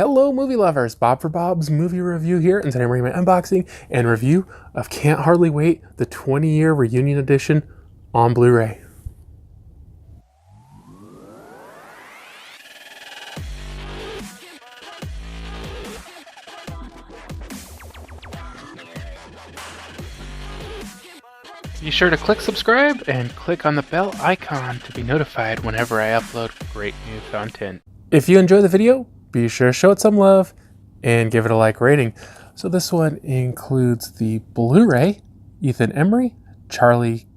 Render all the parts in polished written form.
Hello movie lovers, Bob for Bob's Movie Review here, and today I'm bringing my unboxing and review of Can't Hardly Wait, the 20-year reunion edition on Blu-ray. Be sure to click subscribe and click on the bell icon to be notified whenever I upload great new content. If you enjoy the video, be sure to show it some love and give it a like rating. So this one includes the Blu-ray, Ethan Embry, Charlie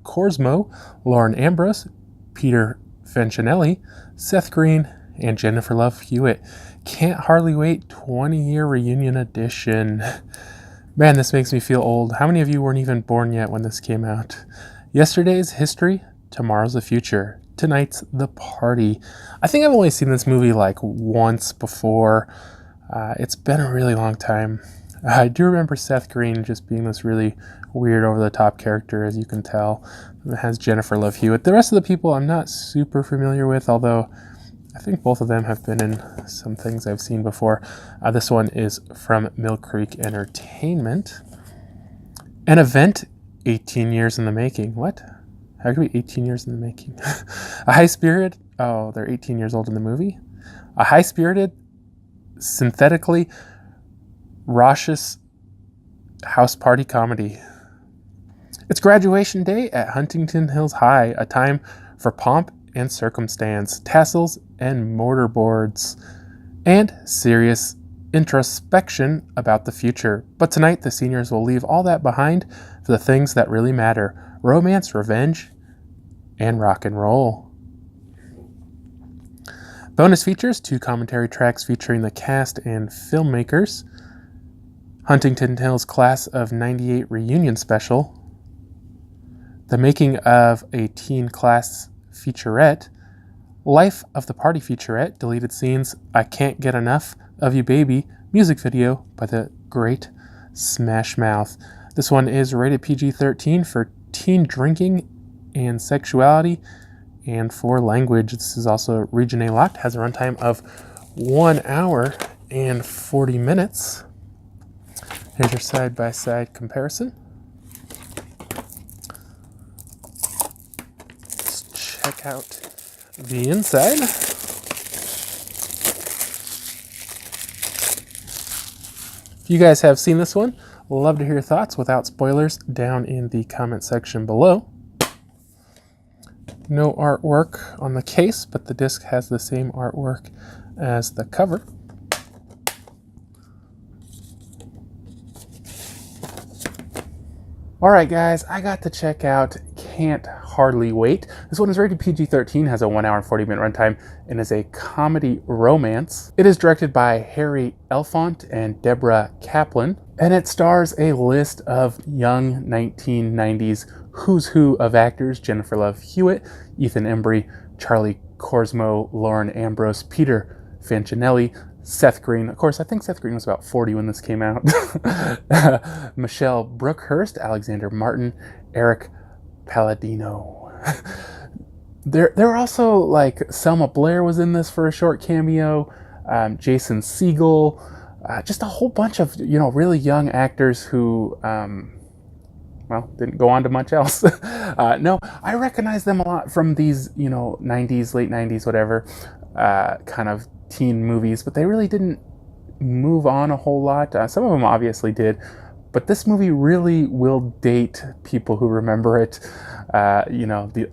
Korsmo, Lauren Ambrose, Peter Facinelli, Seth Green, and Jennifer Love Hewitt. Can't Hardly Wait 20-year reunion edition. Man, this makes me feel old. How many of you weren't even born yet when this came out? Yesterday's history, tomorrow's the future. Tonight's the party. I think I've only seen this movie like once before. It's been a really long time. I do remember Seth Green just being this really weird over-the-top character, as you can tell. It has Jennifer Love Hewitt. The rest of the people I'm not super familiar with, although I think both of them have been in some things I've seen before. This one is from Mill Creek Entertainment. An event 18 years in the making. What? How could it be 18 years in the making? A high-spirited... Oh, they're 18 years old in the movie? A high-spirited, synthetically raucous house party comedy. It's graduation day at Huntington Hills High, a time for pomp and circumstance, tassels and mortarboards, and serious introspection about the future. But tonight, the seniors will leave all that behind for the things that really matter. Romance, revenge, and rock and roll. Bonus features, 2 commentary tracks featuring the cast and filmmakers. Huntington Hills Class of 98 Reunion Special. The making of a teen class featurette. Life of the Party featurette, deleted scenes, I Can't Get Enough of You Baby, music video by the great Smash Mouth. This one is rated PG-13 for teen drinking and sexuality and for language. This is also Region A locked, has a runtime of 1 hour and 40 minutes. Here's your side-by-side comparison. Let's check out the inside. If you guys have seen this one, love to hear your thoughts without spoilers down in the comment section below. No artwork on the case, but the disc has the same artwork as the cover. Alright guys, I got to check out Can't Hardly Wait. This one is rated PG-13, has a 1 hour and 40 minute runtime, and is a comedy romance. It is directed by Harry Elfont and Deborah Kaplan, and it stars a list of young 1990s who's who of actors: Jennifer Love Hewitt, Ethan Embry, Charlie Korsmo, Lauren Ambrose, Peter Facinelli, Seth Green. Of course, I think Seth Green was about 40 when this came out. Michelle Brookhurst, Alexander Martin, Erik, Palladino. There were also, like, Selma Blair was in this for a short cameo, Jason Segel, just a whole bunch of, really young actors who, well, didn't go on to much else. No, I recognize them a lot from these, 90s, late 90s, whatever, kind of teen movies, but they really didn't move on a whole lot. Some of them obviously did, but this movie really will date people who remember it. A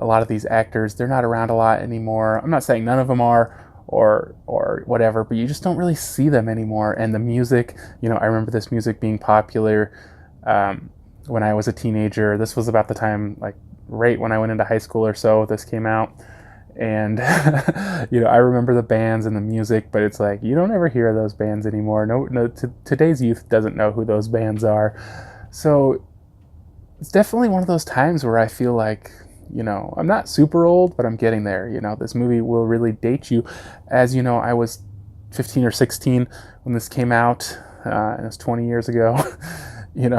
lot of these actors, they're not around a lot anymore. I'm not saying none of them are or whatever, but you just don't really see them anymore. And the music, I remember this music being popular when I was a teenager. This was about the time, like right when I went into high school or so, this came out. And, I remember the bands and the music, but it's like, you don't ever hear those bands anymore. No, today's youth doesn't know who those bands are. So it's definitely one of those times where I feel like, I'm not super old, but I'm getting there. This movie will really date you. As you know, I was 15 or 16 when this came out, and it's 20 years ago,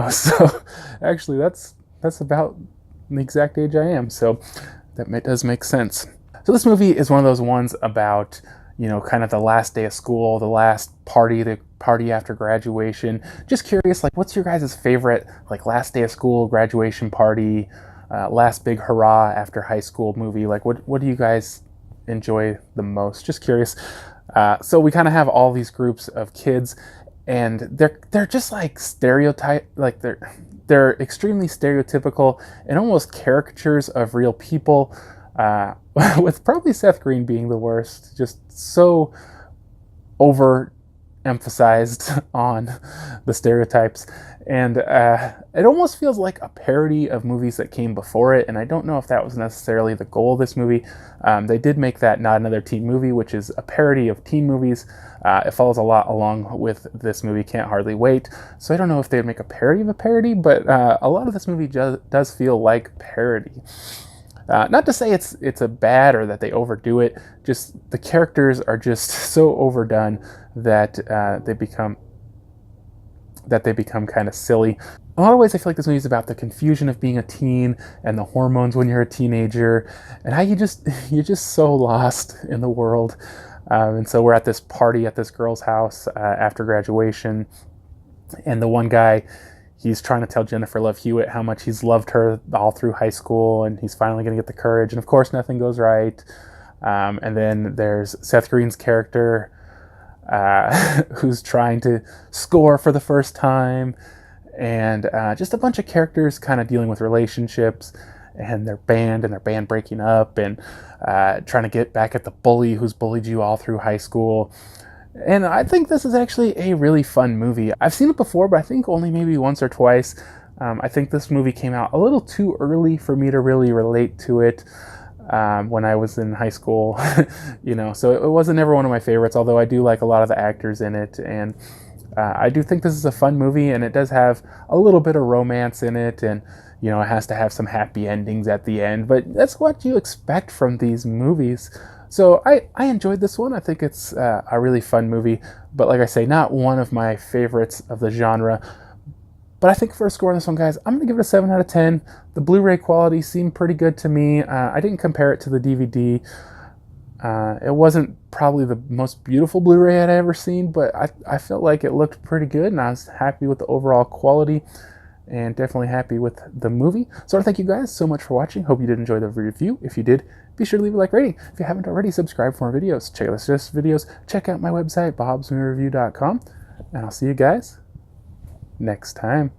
so actually that's about the exact age I am. So that does make sense. So this movie is one of those ones about, you know, kind of the last day of school, the last party, the party after graduation. Just curious, like, what's your guys' favorite, like, last day of school, graduation party, last big hurrah after high school movie? Like, what do you guys enjoy the most? Just curious. So we kind of have all these groups of kids, and they're just like stereotype, like they're extremely stereotypical and almost caricatures of real people. With probably Seth Green being the worst, just so overemphasized on the stereotypes. And it almost feels like a parody of movies that came before it, and I don't know if that was necessarily the goal of this movie. They did make that Not Another Teen Movie, which is a parody of teen movies. It follows a lot along with this movie, Can't Hardly Wait. So I don't know if they'd make a parody of a parody, but a lot of this movie does feel like parody. Not to say it's a bad or that they overdo it, just the characters are just so overdone that they become kind of silly. In a lot of ways, I feel like this movie is about the confusion of being a teen and the hormones when you're a teenager, and how you're just so lost in the world. And so we're at this party at this girl's house after graduation, and the one guy, he's trying to tell Jennifer Love Hewitt how much he's loved her all through high school, and he's finally going to get the courage. And of course, nothing goes right. And then there's Seth Green's character, who's trying to score for the first time, and just a bunch of characters kind of dealing with relationships and their band breaking up, and trying to get back at the bully who's bullied you all through high school. And I think this is actually a really fun movie. I've seen it before, but I think only maybe once or twice. I think this movie came out a little too early for me to really relate to it when I was in high school, you know, so it wasn't ever one of my favorites, although I do like a lot of the actors in it. And I do think this is a fun movie, and it does have a little bit of romance in it, and, you know, it has to have some happy endings at the end, but that's what you expect from these movies. So I enjoyed this one. I think it's a really fun movie, but like I say, not one of my favorites of the genre. But I think for a score on this one, guys, I'm going to give it a 7 out of 10. The Blu-ray quality seemed pretty good to me. I didn't compare it to the DVD. It wasn't probably the most beautiful Blu-ray I'd ever seen, but I felt like it looked pretty good, and I was happy with the overall quality, and definitely happy with the movie. So I want to thank you guys so much for watching. Hope you did enjoy the review. If you did, be sure to leave a like rating. If you haven't already, subscribe for more videos. Check out the latest videos. Check out my website, BOBSMOVIEREVIEW.com. And I'll see you guys next time.